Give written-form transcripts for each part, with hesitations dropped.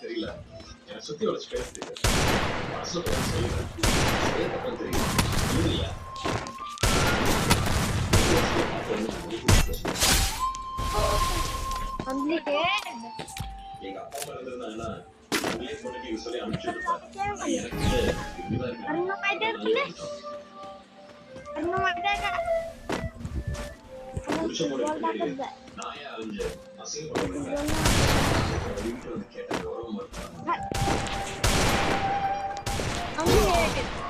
தெரியல எனக்கு சுத்தி வளர்ச்சி பேச தெரியாது மனசுல செய்யறேன் தெரியும் இல்லையா எங்க அப்பா அம்மா இருந்திருந்தாங்கன்னா சொல்லி அனுப்பிச்சு நாயா அழிஞ்சு அசிங்கப்பட்டு கேட்ட கௌரவம்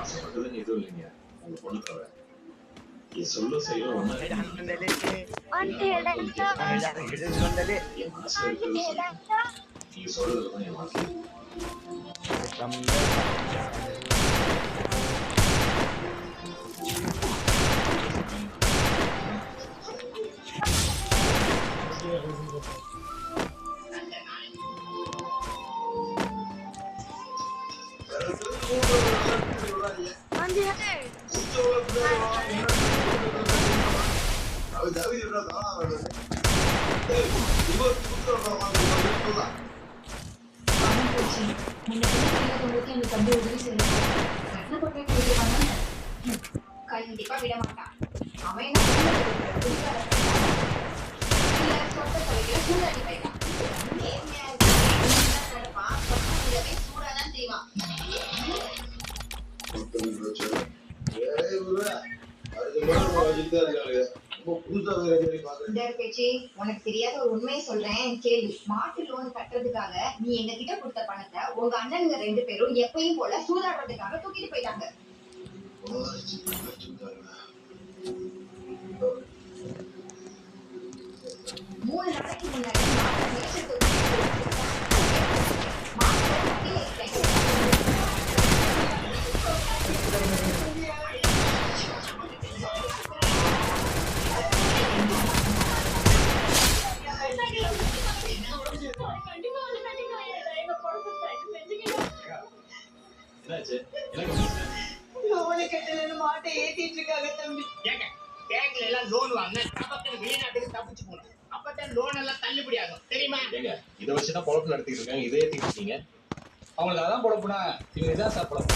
ஆசைப்பட்டதுன்னு எதுவும் இல்லைங்க உங்க பொண்ணு தவிர சொல்ல செய்ய நீ சொல்றதுதான் என் வாழ்க்கை கண்டிப்பா விட மாட்டான் அவன் சூடாதான் செய்வான் உனக்கு தெரியாத ஒரு உண்மையை சொல்றேன் கேள்வி. மாட்டு லோன் கட்டுறதுக்காக நீ எங்க கிட்ட கொடுத்த பணத்தை உங்க அண்ணனுங்க 2 பேரும் எப்பயும் போல சூதாடுறதுக்காக தூக்கிட்டு போயிட்டாங்க. 3 நாளைக்கு முன்னாடி மாட்டை ஏத்திட்டு இருக்காங்க தம்பி. பேங்க்ல எல்லாம் லோன் வாங்க வெளிநாட்டுக்கு தப்பிச்சு போனோம். அப்பதான் லோன் எல்லாம் தள்ளுபடி ஆகும் தெரியுமா? இதை வச்சுதான் பொழப்பு நடத்திட்டு இருக்காங்க. இதை ஏத்திட்டு இருக்கீங்க. அவங்களுக்கு அதான் பொழப்புனா இவங்க இதான் சாப்பிடலாம்.